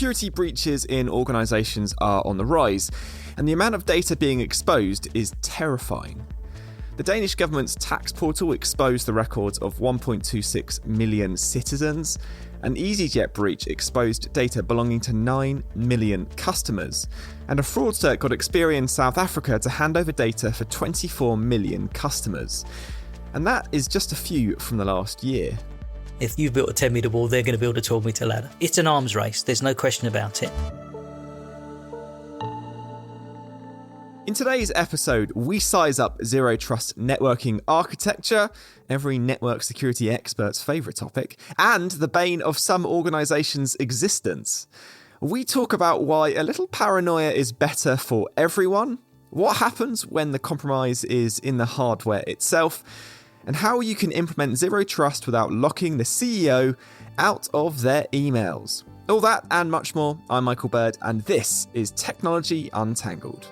security breaches in organisations are on the rise, and the amount of data being exposed is terrifying. The Danish government's tax portal exposed the records of 1.26 million citizens. An EasyJet breach exposed data belonging to 9 million customers. And a fraudster got Experian South Africa to hand over data for 24 million customers. And that is just a few from the last year. If you've built a 10-metre wall, they're going to build a 12-metre ladder. It's an arms race, there's no question about it. In today's episode, we size up zero trust networking architecture, every network security expert's favourite topic, and the bane of some organisations' existence. We talk about why a little paranoia is better for everyone, what happens when the compromise is in the hardware itself, and how you can implement zero trust without locking the CEO out of their emails. All that and much more. I'm Michael Bird, and this is Technology Untangled.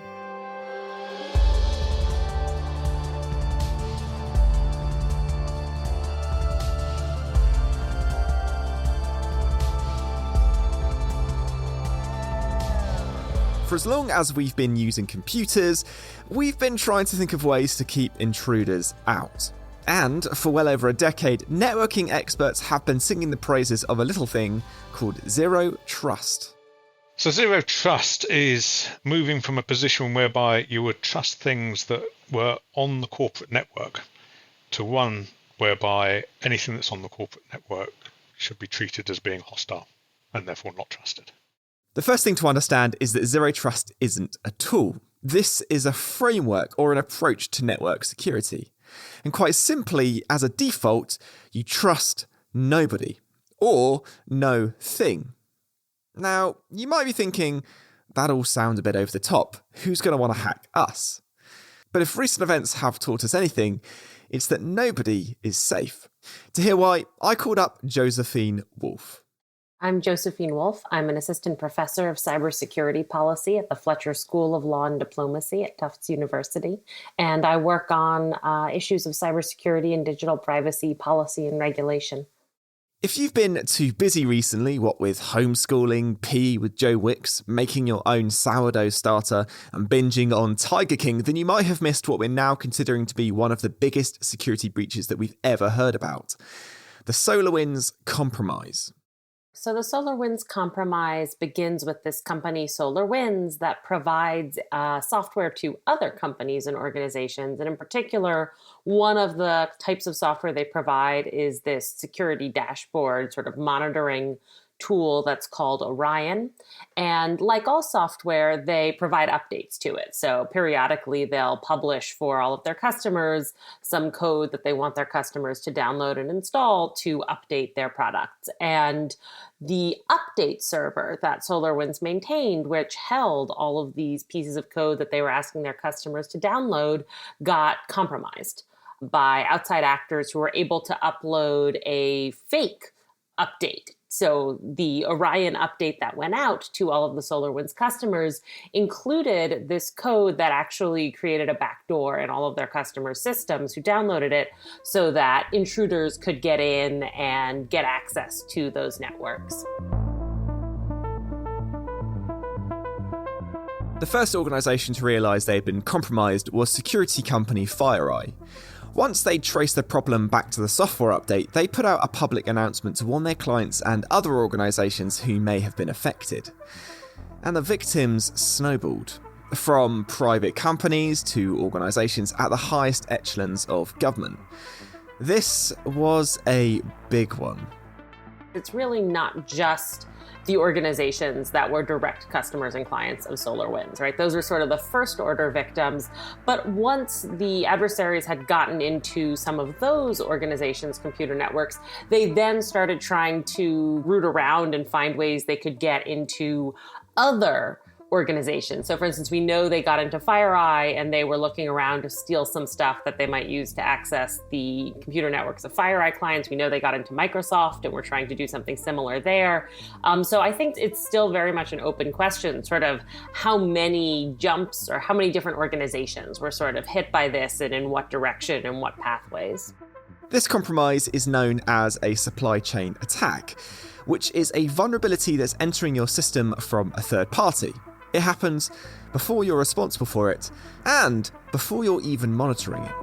For as long as we've been using computers, we've been trying to think of ways to keep intruders out. And for well over a decade, networking experts have been singing the praises of a little thing called zero trust. So zero trust is moving from a position whereby you would trust things that were on the corporate network to one whereby anything that's on the corporate network should be treated as being hostile and therefore not trusted. The first thing to understand is that zero trust isn't a tool. This is a framework or an approach to network security. And quite simply, as a default, you trust nobody or no thing. Now, you might be thinking, that all sounds a bit over the top. Who's going to want to hack us? But if recent events have taught us anything, it's that nobody is safe. To hear why, I called up Josephine Wolff. I'm Josephine Wolff. I'm an assistant professor of cybersecurity policy at the Fletcher School of Law and Diplomacy at Tufts University. And I work on issues of cybersecurity and digital privacy policy and regulation. If you've been too busy recently, what with homeschooling, PE with Joe Wicks, making your own sourdough starter, and binging on Tiger King, then you might have missed what we're now considering to be one of the biggest security breaches that we've ever heard about. The SolarWinds compromise. So the SolarWinds compromise begins with this company, SolarWinds, that provides software to other companies and organizations. And in particular, one of the types of software they provide is this security dashboard sort of monitoring tool that's called Orion. And like all software, they provide updates to it. So periodically, they'll publish for all of their customers some code that they want their customers to download and install to update their products. And the update server that SolarWinds maintained, which held all of these pieces of code that they were asking their customers to download, got compromised by outside actors who were able to upload a fake update. So the Orion update that went out to all of the SolarWinds customers included this code that actually created a backdoor in all of their customers' systems who downloaded it so that intruders could get in and get access to those networks. The first organisation to realise they had been compromised was security company FireEye. Once they traced the problem back to the software update, they put out a public announcement to warn their clients and other organisations who may have been affected. And the victims snowballed, from private companies to organisations at the highest echelons of government. This was a big one. It's really not just the organizations that were direct customers and clients of SolarWinds, right? Those are sort of the first order victims. But once the adversaries had gotten into some of those organizations' computer networks, they then started trying to root around and find ways they could get into other organizations. So for instance, we know they got into FireEye and they were looking around to steal some stuff that they might use to access the computer networks of FireEye clients. We know they got into Microsoft and we're trying to do something similar there. So I think it's still very much an open question, sort of how many jumps or how many different organizations were sort of hit by this and in what direction and what pathways. This compromise is known as a supply chain attack, which is a vulnerability that's entering your system from a third party. It happens before you're responsible for it, and before you're even monitoring it.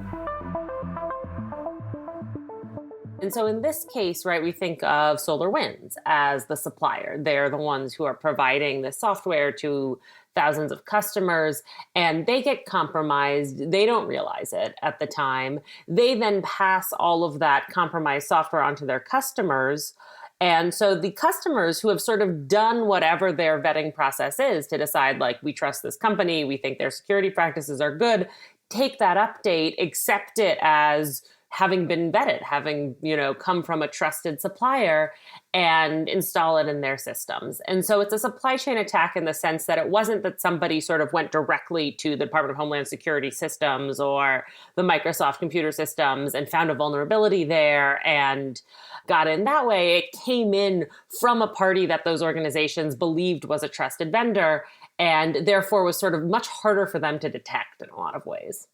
And so in this case, right, we think of SolarWinds as the supplier. They're the ones who are providing the software to thousands of customers, and they get compromised. They don't realize it at the time. They then pass all of that compromised software onto their customers. And so the customers who have sort of done whatever their vetting process is to decide, like, we trust this company, we think their security practices are good, take that update, accept it as having been vetted, having, come from a trusted supplier, and install it in their systems. And so it's a supply chain attack in the sense that it wasn't that somebody sort of went directly to the Department of Homeland Security systems or the Microsoft computer systems and found a vulnerability there and got in that way. It came in from a party that those organizations believed was a trusted vendor, and therefore was sort of much harder for them to detect in a lot of ways.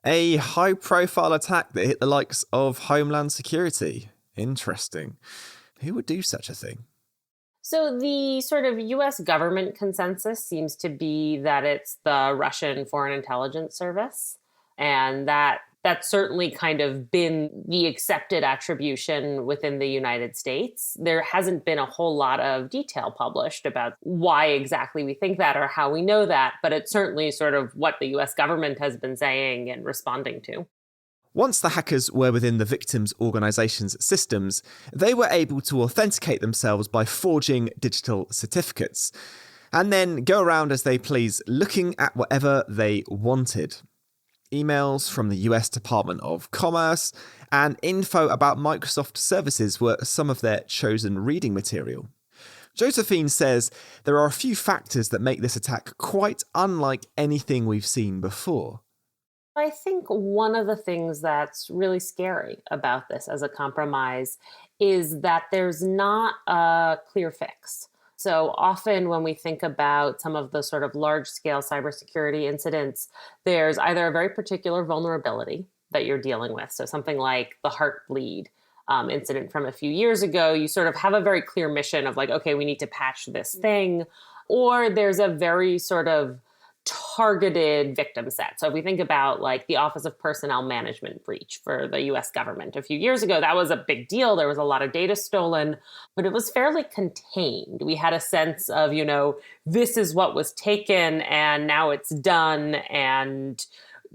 A high-profile attack that hit the likes of Homeland Security. Interesting. Who would do such a thing? So the sort of U.S. government consensus seems to be that it's the Russian Foreign Intelligence Service, and that's certainly kind of been the accepted attribution within the United States. There hasn't been a whole lot of detail published about why exactly we think that or how we know that, but it's certainly sort of what the US government has been saying and responding to. Once the hackers were within the victims' organisation's systems, they were able to authenticate themselves by forging digital certificates, and then go around as they please, looking at whatever they wanted. Emails from the US Department of Commerce and info about Microsoft services were some of their chosen reading material. Josephine says there are a few factors that make this attack quite unlike anything we've seen before. I think one of the things that's really scary about this as a compromise is that there's not a clear fix. So often when we think about some of the sort of large-scale cybersecurity incidents, there's either a very particular vulnerability that you're dealing with. So something like the Heartbleed incident from a few years ago, you sort of have a very clear mission of like, okay, we need to patch this thing. Or there's a very sort of targeted victim set. So if we think about like the Office of Personnel Management breach for the US government a few years ago, that was a big deal. There was a lot of data stolen, but it was fairly contained. We had a sense of, this is what was taken and now it's done, and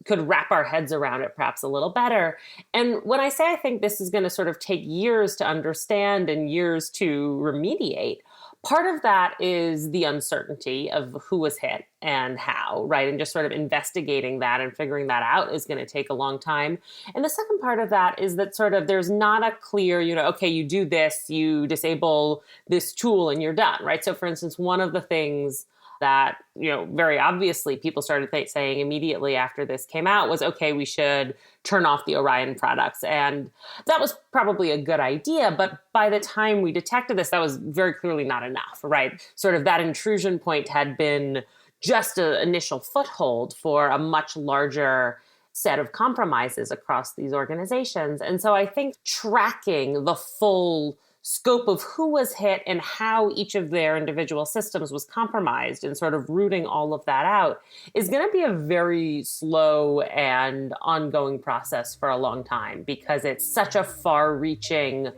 could wrap our heads around it perhaps a little better. And when I say I think this is going to sort of take years to understand and years to remediate, part of that is the uncertainty of who was hit and how, right? And just sort of investigating that and figuring that out is going to take a long time. And the second part of that is that sort of there's not a clear, okay, you do this, you disable this tool and you're done, right? So for instance, one of the things that, very obviously people started saying immediately after this came out was, okay, we should turn off the Orion products. And that was probably a good idea. But by the time we detected this, that was very clearly not enough, right? Sort of that intrusion point had been just an initial foothold for a much larger set of compromises across these organizations. And so I think tracking the full scope of who was hit and how each of their individual systems was compromised and sort of rooting all of that out is going to be a very slow and ongoing process for a long time, because it's such a far-reaching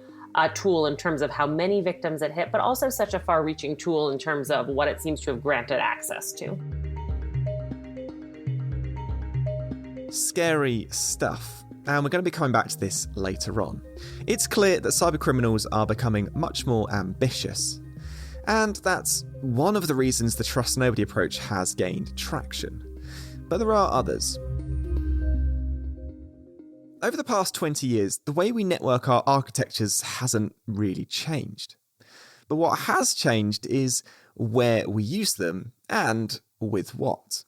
tool in terms of how many victims it hit, but also such a far-reaching tool in terms of what it seems to have granted access to. Scary stuff. And we're going to be coming back to this later on. It's clear that cybercriminals are becoming much more ambitious. And that's one of the reasons the Trust Nobody approach has gained traction. But there are others. Over the past 20 years, the way we network our architectures hasn't really changed. But what has changed is where we use them and with what.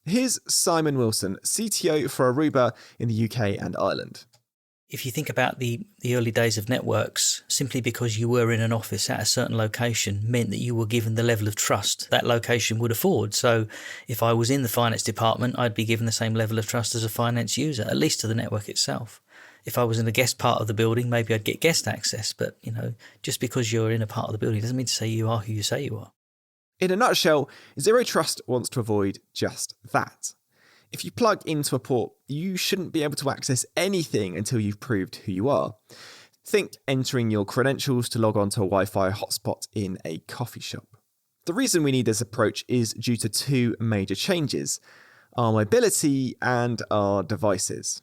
Here's Simon Wilson, CTO for Aruba in the UK and Ireland. If you think about the early days of networks, simply because you were in an office at a certain location meant that you were given the level of trust that location would afford. So if I was in the finance department, I'd be given the same level of trust as a finance user, at least to the network itself. If I was in a guest part of the building, maybe I'd get guest access. But, just because you're in a part of the building doesn't mean to say you are who you say you are. In a nutshell, Zero Trust wants to avoid just that. If you plug into a port, you shouldn't be able to access anything until you've proved who you are. Think entering your credentials to log on to a Wi-Fi hotspot in a coffee shop. The reason we need this approach is due to two major changes: our mobility and our devices.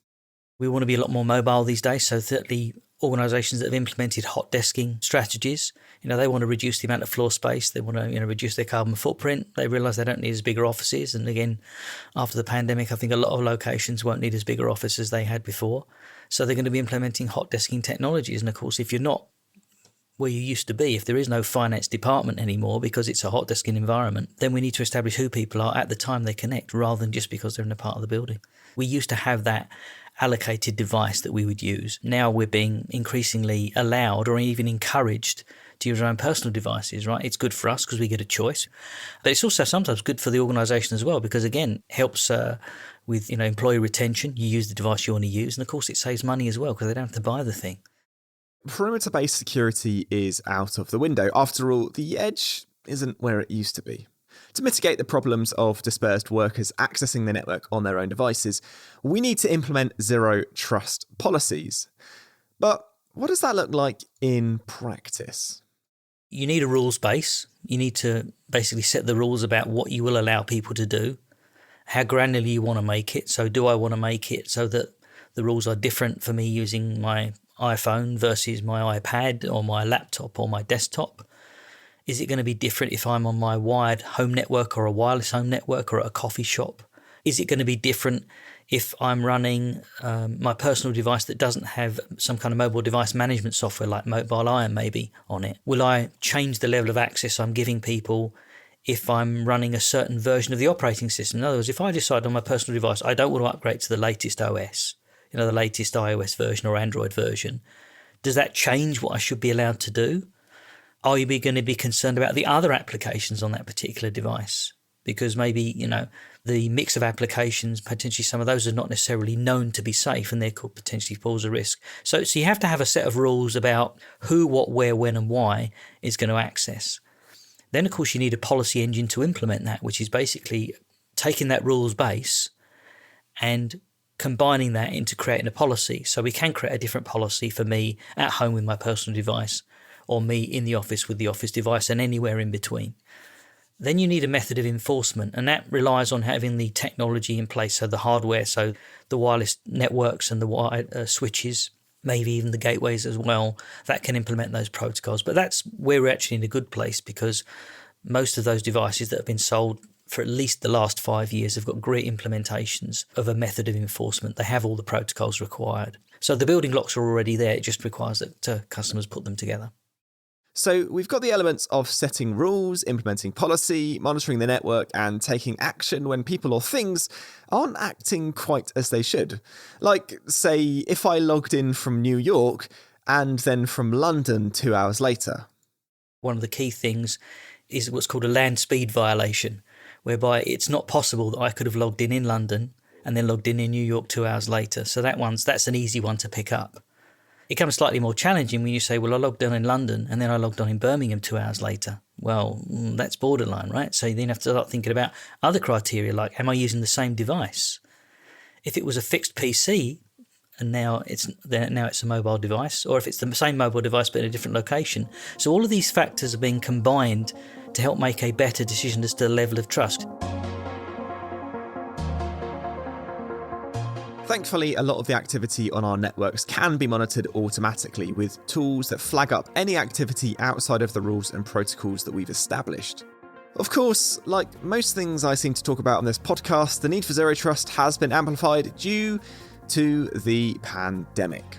We want to be a lot more mobile these days, so that the organisations that have implemented hot desking strategies, they want to reduce the amount of floor space. They want to, reduce their carbon footprint. They realise they don't need as bigger offices. And again, after the pandemic, I think a lot of locations won't need as bigger offices as they had before. So they're going to be implementing hot desking technologies. And of course, if you're not where you used to be, if there is no finance department anymore because it's a hot desking environment, then we need to establish who people are at the time they connect rather than just because they're in a part of the building. We used to have that allocated device that we would use. Now we're being increasingly allowed or even encouraged to use our own personal devices, right? It's good for us because we get a choice. But it's also sometimes good for the organisation as well because, again, helps with employee retention. You use the device you want to use. And, of course, it saves money as well because they don't have to buy the thing. Perimeter-based security is out of the window. After all, the edge isn't where it used to be. To mitigate the problems of dispersed workers accessing the network on their own devices, we need to implement zero trust policies. But what does that look like in practice? You need a rules base. You need to basically set the rules about what you will allow people to do, how granular you want to make it. So do I want to make it so that the rules are different for me using my iPhone versus my iPad or my laptop or my desktop? Is it going to be different if I'm on my wired home network or a wireless home network or at a coffee shop? Is it going to be different if I'm running my personal device that doesn't have some kind of mobile device management software like Mobile Iron maybe on it? Will I change the level of access I'm giving people if I'm running a certain version of the operating system? In other words, if I decide on my personal device I don't want to upgrade to the latest OS, the latest iOS version or Android version, does that change what I should be allowed to do? Are you going to be concerned about the other applications on that particular device? Because maybe, the mix of applications, potentially some of those are not necessarily known to be safe and they could potentially pose a risk. So you have to have a set of rules about who, what, where, when and why is going to access. Then, of course, you need a policy engine to implement that, which is basically taking that rules base and combining that into creating a policy. So we can create a different policy for me at home with my personal device or me in the office with the office device and anywhere in between. Then you need a method of enforcement, and that relies on having the technology in place, so the hardware, so the wireless networks and the wired switches, maybe even the gateways as well, that can implement those protocols. But that's where we're actually in a good place because most of those devices that have been sold for at least the last 5 years have got great implementations of a method of enforcement. They have all the protocols required. So the building blocks are already there. It just requires that customers put them together. So we've got the elements of setting rules, implementing policy, monitoring the network, and taking action when people or things aren't acting quite as they should. Like, say, if I logged in from New York and then from London 2 hours later. One of the key things is what's called a land speed violation, whereby it's not possible that I could have logged in London and then logged in New York 2 hours later. So that's an easy one to pick up. It becomes slightly more challenging when you say, well, I logged on in London and then I logged on in Birmingham 2 hours later. Well, that's borderline, right? So you then have to start thinking about other criteria like, am I using the same device? If it was a fixed PC and now it's a mobile device, or if it's the same mobile device but in a different location. So all of these factors are being combined to help make a better decision as to the level of trust. Thankfully, a lot of the activity on our networks can be monitored automatically with tools that flag up any activity outside of the rules and protocols that we've established. Of course, like most things I seem to talk about on this podcast, the need for zero trust has been amplified due to the pandemic.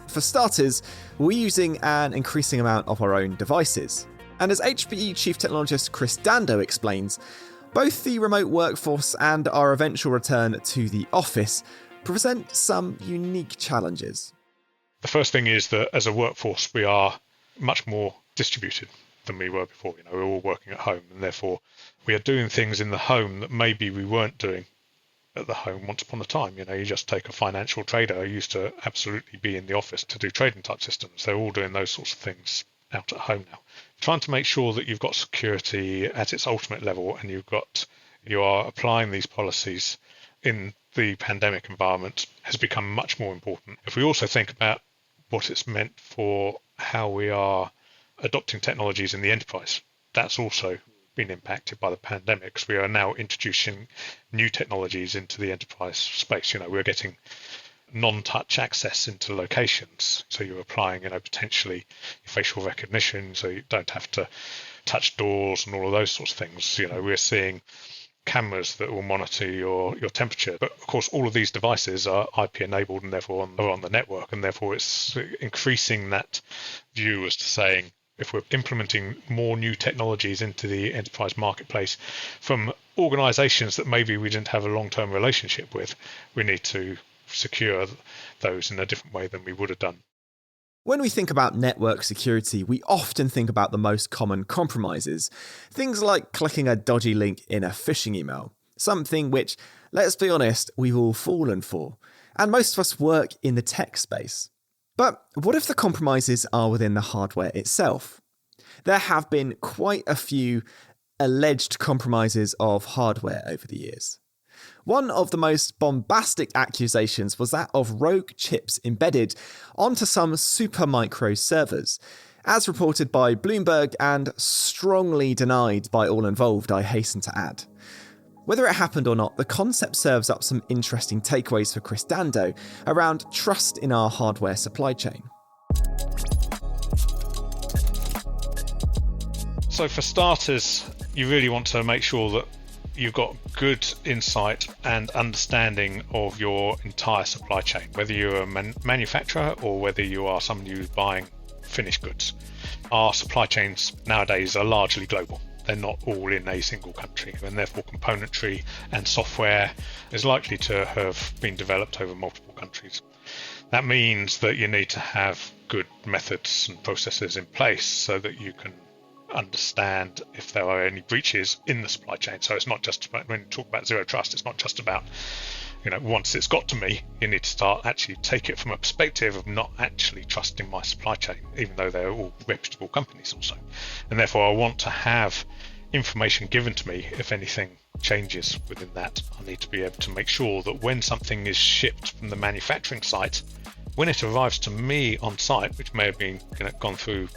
For starters, we're using an increasing amount of our own devices. And as HPE Chief Technologist Chris Dando explains, both the remote workforce and our eventual return to the office present some unique challenges. The first thing is that as a workforce, we are much more distributed than we were before. We're all working at home, and therefore we are doing things in the home that maybe we weren't doing at the home once upon a time. You just take a financial trader who used to absolutely be in the office to do trading type systems. They're all doing those sorts of things out at home now. Trying to make sure that you've got security at its ultimate level and you are applying these policies in the pandemic environment has become much more important. If we also think about what it's meant for how we are adopting technologies in the enterprise, that's also been impacted by the pandemic, because we are now introducing new technologies into the enterprise space. We're getting non-touch access into locations. So you're applying, potentially facial recognition, so you don't have to touch doors and all of those sorts of things. We're seeing cameras that will monitor your temperature. But of course, all of these devices are IP enabled and therefore are on the network. And therefore, it's increasing that view as to saying, if we're implementing more new technologies into the enterprise marketplace from organizations that maybe we didn't have a long-term relationship with, we need to secure those in a different way than we would have done. When we think about network security, we often think about the most common compromises. Things like clicking a dodgy link in a phishing email. Something which, let's be honest, we've all fallen for. And most of us work in the tech space. But what if the compromises are within the hardware itself? There have been quite a few alleged compromises of hardware over the years. One of the most bombastic accusations was that of rogue chips embedded onto some Supermicro servers, as reported by Bloomberg and strongly denied by all involved, I hasten to add. Whether it happened or not, the concept serves up some interesting takeaways for Chris Dando around trust in our hardware supply chain. So for starters, you really want to make sure that you've got good insight and understanding of your entire supply chain, whether you're a manufacturer or whether you are somebody who's buying finished goods. Our supply chains nowadays are largely global. They're not all in a single country, and therefore componentry and software is likely to have been developed over multiple countries. That means that you need to have good methods and processes in place so that you can understand if there are any breaches in the supply chain. So it's not just about, when you talk about zero trust, it's not just about, once it's got to me, you need to start actually take it from a perspective of not actually trusting my supply chain, even though they're all reputable companies also. And therefore I want to have information given to me if anything changes within that. I need to be able to make sure that when something is shipped from the manufacturing site, when it arrives to me on site, which may have been gone through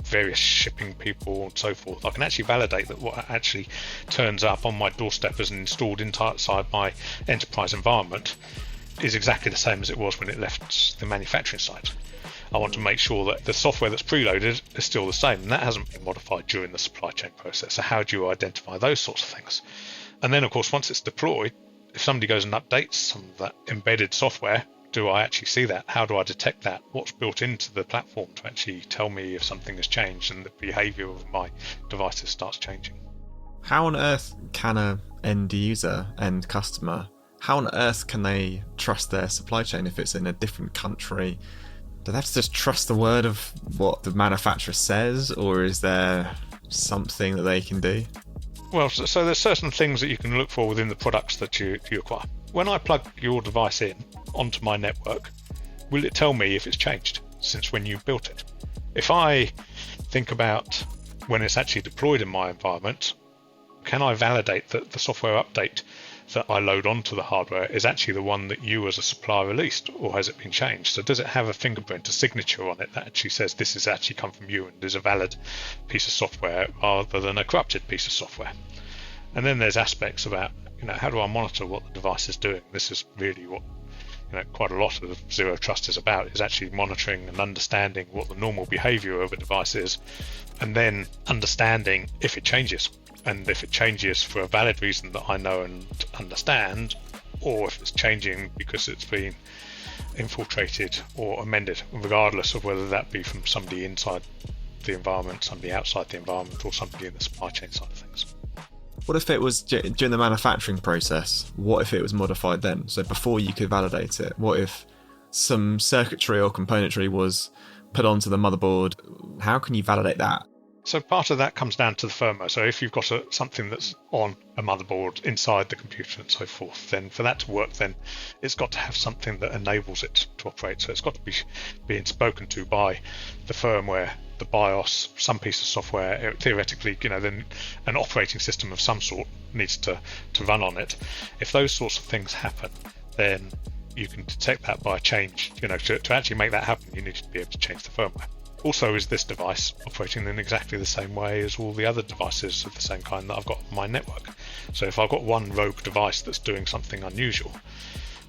various shipping people and so forth, I can actually validate that what actually turns up on my doorstep as installed inside my enterprise environment is exactly the same as it was when it left the manufacturing site. I want to make sure that the software that's preloaded is still the same, and that hasn't been modified during the supply chain process. So how do you identify those sorts of things? And then, of course, once it's deployed, if somebody goes and updates some of that embedded software, do I actually see that? How do I detect that? What's built into the platform to actually tell me if something has changed and the behavior of my devices starts changing? How on earth can an end user, end customer, how on earth can they trust their supply chain if it's in a different country? Do they have to just trust the word of what the manufacturer says, or is there something that they can do? Well, so there's certain things that you can look for within the products that you acquire. When I plug your device in onto my network, will it tell me if it's changed since when you built it? If I think about when it's actually deployed in my environment, can I validate that the software update that I load onto the hardware is actually the one that you as a supplier released, or has it been changed? So does it have a fingerprint, a signature on it that actually says this has actually come from you and is a valid piece of software rather than a corrupted piece of software? And then there's aspects about, how do I monitor what the device is doing? This is really what quite a lot of zero trust is about, is actually monitoring and understanding what the normal behavior of a device is, and then understanding if it changes. And if it changes for a valid reason that I know and understand, or if it's changing because it's been infiltrated or amended, regardless of whether that be from somebody inside the environment, somebody outside the environment, or somebody in the supply chain side of things. What if it was during the manufacturing process? What if it was modified then? So before you could validate it, what if some circuitry or componentry was put onto the motherboard? How can you validate that? So part of that comes down to the firmware. So if you've got something that's on a motherboard inside the computer and so forth, then for that to work, then it's got to have something that enables it to operate. So it's got to be being spoken to by the firmware, the BIOS, some piece of software. Theoretically, then an operating system of some sort needs to run on it. If those sorts of things happen, then you can detect that by a change. To actually make that happen, you need to be able to change the firmware. Also, is this device operating in exactly the same way as all the other devices of the same kind that I've got on my network? So if I've got one rogue device that's doing something unusual,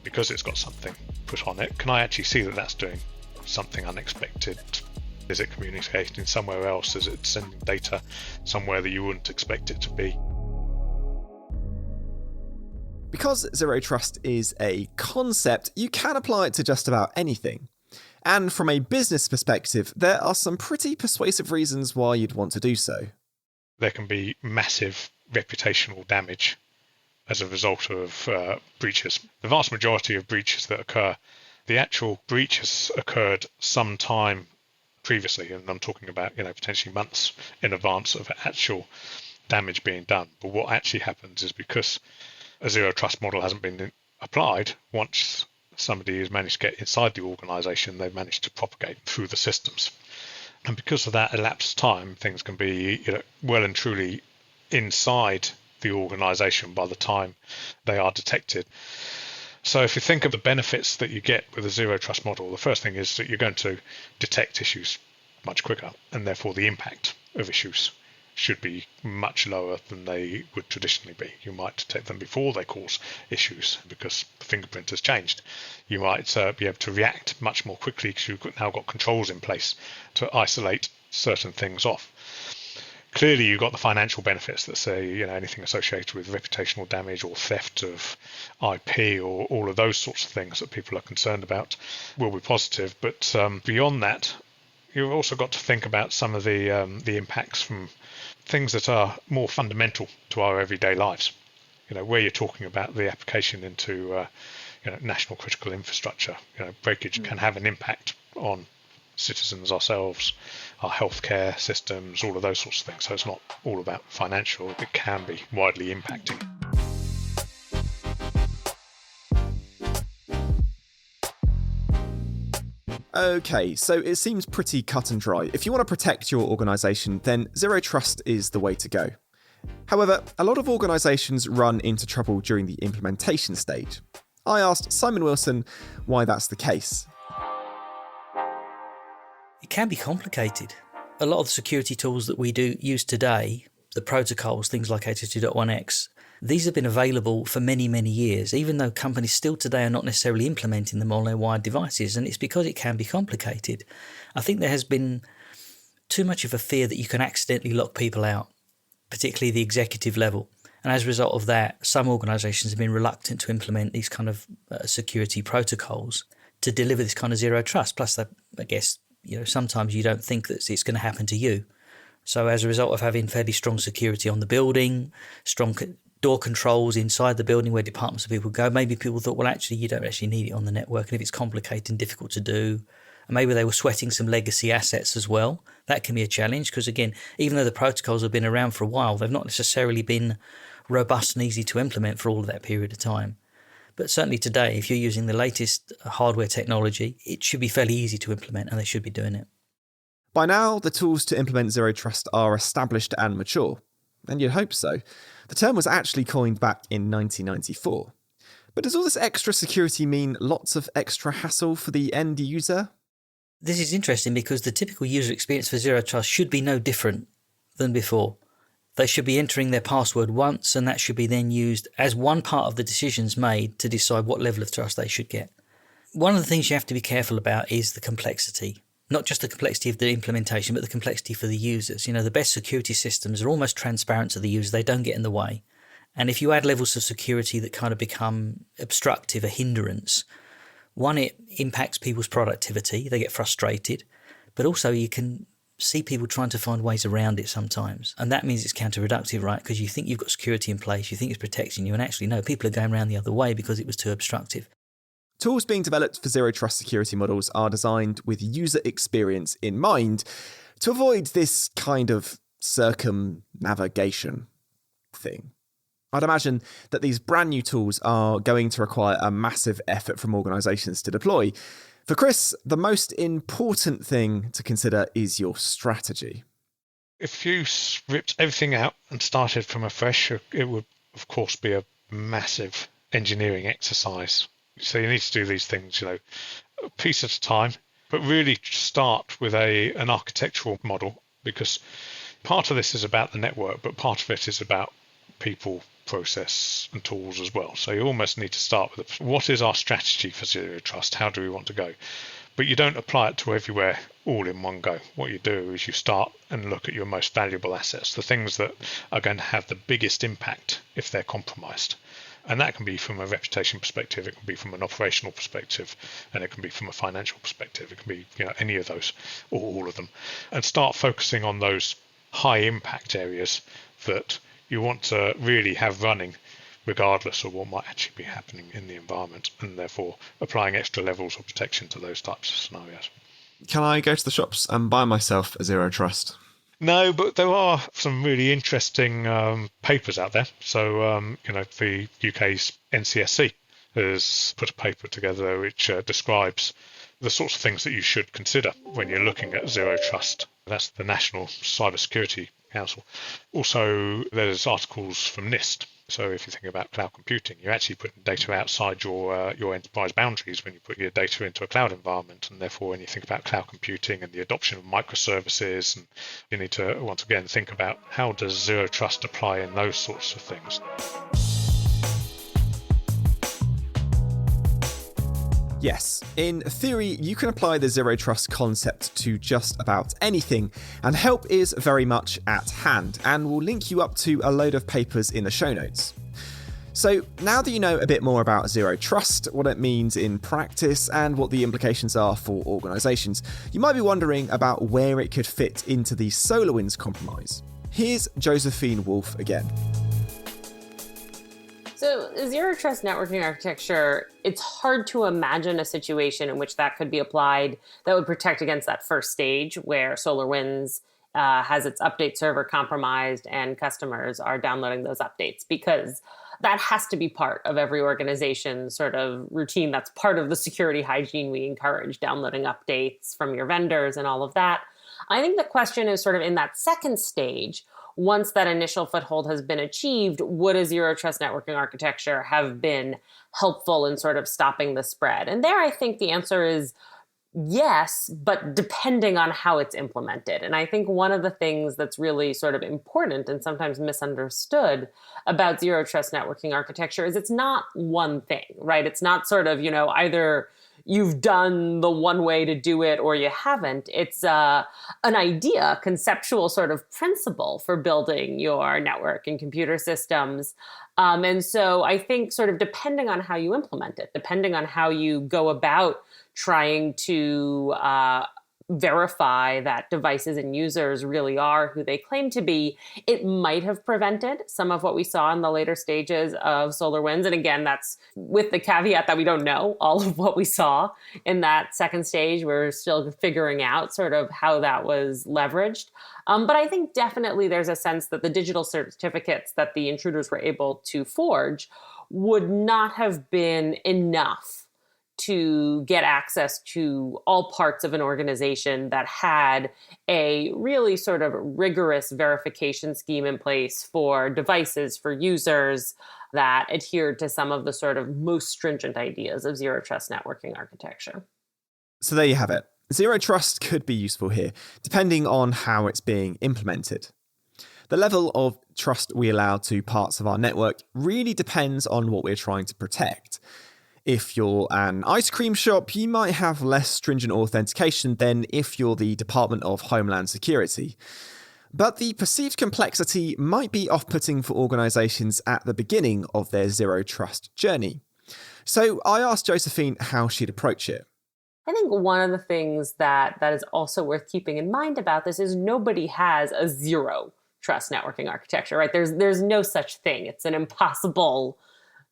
because it's got something put on it, can I actually see that that's doing something unexpected? Is it communicating somewhere else? Is it sending data somewhere that you wouldn't expect it to be? Because Zero Trust is a concept, you can apply it to just about anything. And from a business perspective, there are some pretty persuasive reasons why you'd want to do so. There can be massive reputational damage as a result of breaches. The vast majority of breaches that occur, the actual breaches occurred some time previously, and I'm talking about potentially months in advance of actual damage being done. But what actually happens is because a Zero Trust model hasn't been applied, once somebody has managed to get inside the organization, they've managed to propagate through the systems. And because of that elapsed time, things can be well and truly inside the organization by the time they are detected. So if you think of the benefits that you get with a Zero Trust model, the first thing is that you're going to detect issues much quicker, and therefore the impact of issues should be much lower than they would traditionally be. You might detect them before they cause issues because the fingerprint has changed. You might be able to react much more quickly because you've now got controls in place to isolate certain things off. Clearly, you've got the financial benefits that say, anything associated with reputational damage or theft of IP or all of those sorts of things that people are concerned about will be positive. But beyond that, you've also got to think about some of the impacts from things that are more fundamental to our everyday lives. Where you're talking about the application into national critical infrastructure. Breakage can have an impact on citizens ourselves, our healthcare systems, all of those sorts of things. So it's not all about financial. It can be widely impacting. Okay, so it seems pretty cut and dry. If you want to protect your organisation, then Zero Trust is the way to go. However, a lot of organisations run into trouble during the implementation stage. I asked Simon Wilson why that's the case. It can be complicated. A lot of the security tools that we do use today, the protocols, things like 802.1x, these have been available for many, many years, even though companies still today are not necessarily implementing them on their wired devices, and it's because it can be complicated. I think there has been too much of a fear that you can accidentally lock people out, particularly the executive level. And as a result of that, some organisations have been reluctant to implement these kind of security protocols to deliver this kind of Zero Trust. Plus, I guess, sometimes you don't think that it's going to happen to you. So as a result of having fairly strong security on the building, strong door controls inside the building where departments of people go, maybe people thought, well, actually, you don't actually need it on the network. And if it's complicated and difficult to do, and maybe they were sweating some legacy assets as well, that can be a challenge because, again, even though the protocols have been around for a while, they've not necessarily been robust and easy to implement for all of that period of time. But certainly today, if you're using the latest hardware technology, it should be fairly easy to implement and they should be doing it. By now, the tools to implement Zero Trust are established and mature. And you'd hope so. The term was actually coined back in 1994. But does all this extra security mean lots of extra hassle for the end user? This is interesting because the typical user experience for Zero Trust should be no different than before. They should be entering their password once, and that should be then used as one part of the decisions made to decide what level of trust they should get. One of the things you have to be careful about is the complexity. Not just the complexity of the implementation, but the complexity for the users. The best security systems are almost transparent to the user. They don't get in the way. And if you add levels of security that kind of become obstructive, a hindrance, one, it impacts people's productivity. They get frustrated. But also you can see people trying to find ways around it sometimes. And that means it's counterproductive, right? Because you think you've got security in place, you think it's protecting you, and actually no, people are going around the other way because it was too obstructive. Tools being developed for Zero Trust security models are designed with user experience in mind to avoid this kind of circumnavigation thing. I'd imagine that these brand new tools are going to require a massive effort from organisations to deploy. For Chris, the most important thing to consider is your strategy. If you ripped everything out and started from afresh, it would, of course, be a massive engineering exercise. So you need to do these things, a piece at a time, but really start with an architectural model, because part of this is about the network, but part of it is about people, process and tools as well. So you almost need to start with what is our strategy for Zero Trust? How do we want to go? But you don't apply it to everywhere all in one go. What you do is you start and look at your most valuable assets, the things that are going to have the biggest impact if they're compromised. And that can be from a reputation perspective, it can be from an operational perspective, and it can be from a financial perspective. It can be any of those or all of them. And start focusing on those high impact areas that you want to really have running regardless of what might actually be happening in the environment, and therefore applying extra levels of protection to those types of scenarios. Can I go to the shops and buy myself a Zero Trust? No, but there are some really interesting papers out there. So, the UK's NCSC has put a paper together which describes the sorts of things that you should consider when you're looking at Zero Trust. That's the National Cybersecurity Council. Also, there's articles from NIST. So if you think about cloud computing, you're actually putting data outside your enterprise boundaries when you put your data into a cloud environment. And therefore, when you think about cloud computing and the adoption of microservices, and you need to, once again, think about how does Zero Trust apply in those sorts of things. Yes, in theory, you can apply the Zero Trust concept to just about anything, and help is very much at hand, and we'll link you up to a load of papers in the show notes. So now that you know a bit more about Zero Trust, what it means in practice, and what the implications are for organisations, you might be wondering about where it could fit into the SolarWinds compromise. Here's Josephine Wolff again. So Zero Trust networking architecture, it's hard to imagine a situation in which that could be applied that would protect against that first stage where SolarWinds has its update server compromised and customers are downloading those updates, because that has to be part of every organization's sort of routine. That's part of the security hygiene we encourage, downloading updates from your vendors and all of that. I think the question is sort of in that second stage. Once that initial foothold has been achieved, would a Zero Trust networking architecture have been helpful in sort of stopping the spread? And there I think the answer is yes, but depending on how it's implemented. And I think one of the things that's really sort of important and sometimes misunderstood about Zero Trust networking architecture is it's not one thing, right? It's not sort of, either you've done the one way to do it or you haven't. It's an idea, conceptual sort of principle for building your network and computer systems. And so I think sort of depending on how you implement it, depending on how you go about trying to verify that devices and users really are who they claim to be, it might have prevented some of what we saw in the later stages of SolarWinds. And again, that's with the caveat that we don't know all of what we saw in that second stage. We're still figuring out sort of how that was leveraged. But I think definitely there's a sense that the digital certificates that the intruders were able to forge would not have been enough to get access to all parts of an organization that had a really sort of rigorous verification scheme in place for devices, for users, that adhered to some of the sort of most stringent ideas of Zero Trust networking architecture. So there you have it. Zero Trust could be useful here, depending on how it's being implemented. The level of trust we allow to parts of our network really depends on what we're trying to protect. If you're an ice cream shop, you might have less stringent authentication than if you're the Department of Homeland Security. But the perceived complexity might be off-putting for organisations at the beginning of their Zero Trust journey. So I asked Josephine how she'd approach it. I think one of the things that is also worth keeping in mind about this is nobody has a Zero Trust networking architecture, right? There's no such thing. It's an impossible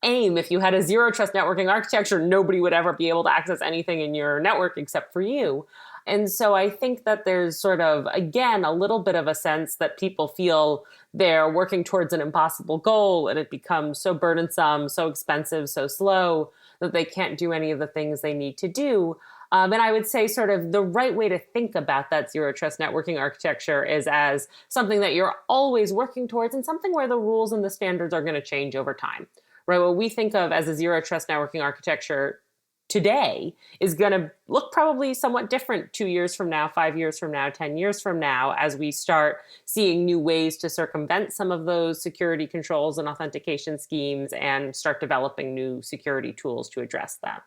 aim. If you had a Zero Trust networking architecture, nobody would ever be able to access anything in your network except for you. And so I think that there's sort of, again, a little bit of a sense that people feel they're working towards an impossible goal and it becomes so burdensome, so expensive, so slow that they can't do any of the things they need to do. And I would say sort of the right way to think about that zero trust networking architecture is as something that you're always working towards and something where the rules and the standards are going to change over time, right? What we think of as a zero trust networking architecture today is going to look probably somewhat different 2 years from now, 5 years from now, 10 years from now, as we start seeing new ways to circumvent some of those security controls and authentication schemes and start developing new security tools to address that.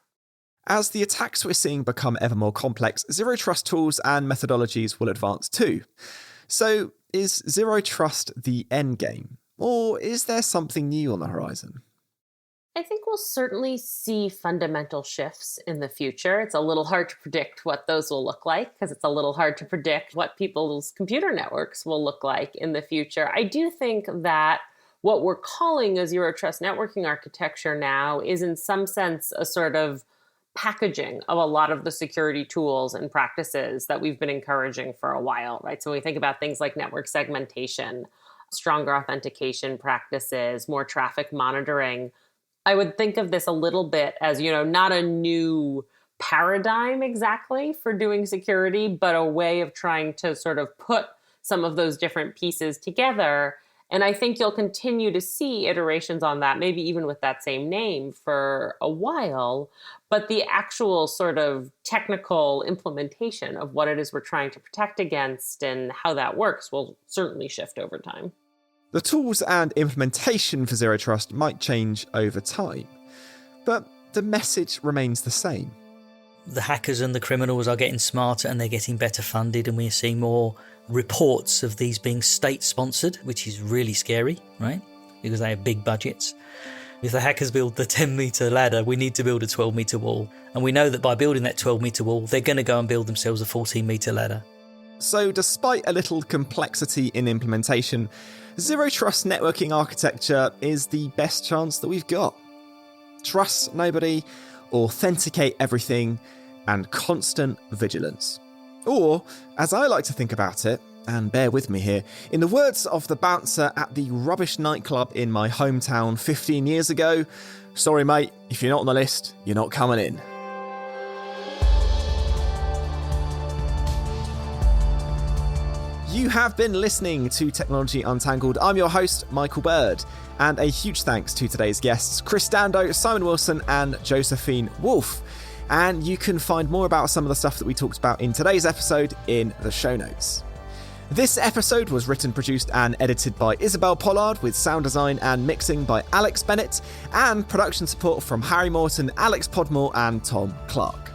As the attacks we're seeing become ever more complex, zero trust tools and methodologies will advance too. So, is zero trust the end game? Or is there something new on the horizon? I think we'll certainly see fundamental shifts in the future. It's a little hard to predict what those will look like because it's a little hard to predict what people's computer networks will look like in the future. I do think that what we're calling a zero trust networking architecture now is in some sense a sort of packaging of a lot of the security tools and practices that we've been encouraging for a while, right? So when we think about things like network segmentation, stronger authentication practices, more traffic monitoring, I would think of this a little bit as, not a new paradigm exactly for doing security, but a way of trying to sort of put some of those different pieces together. And I think you'll continue to see iterations on that, maybe even with that same name for a while. But the actual sort of technical implementation of what it is we're trying to protect against and how that works will certainly shift over time. The tools and implementation for zero trust might change over time, but the message remains the same. The hackers and the criminals are getting smarter and they're getting better funded, and we're seeing more reports of these being state-sponsored, which is really scary, right? Because they have big budgets. If the hackers build the 10-metre ladder, we need to build a 12-metre wall. And we know that by building that 12-metre wall, they're going to go and build themselves a 14-metre ladder. So despite a little complexity in implementation, zero trust networking architecture is the best chance that we've got. Trust nobody, authenticate everything, and constant vigilance. Or, as I like to think about it, and bear with me here, in the words of the bouncer at the rubbish nightclub in my hometown 15 years ago, sorry mate, if you're not on the list, you're not coming in. You have been listening to Technology Untangled. I'm your host, Michael Bird, and a huge thanks to today's guests, Chris Dando, Simon Wilson, and Josephine Wolff. And you can find more about some of the stuff that we talked about in today's episode in the show notes. This episode was written, produced, and edited by Isabel Pollard, with sound design and mixing by Alex Bennett, and production support from Harry Morton, Alex Podmore, and Tom Clark.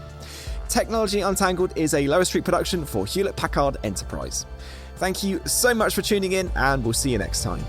Technology Untangled is a Lower Street production for Hewlett-Packard Enterprise. Thank you so much for tuning in, and we'll see you next time.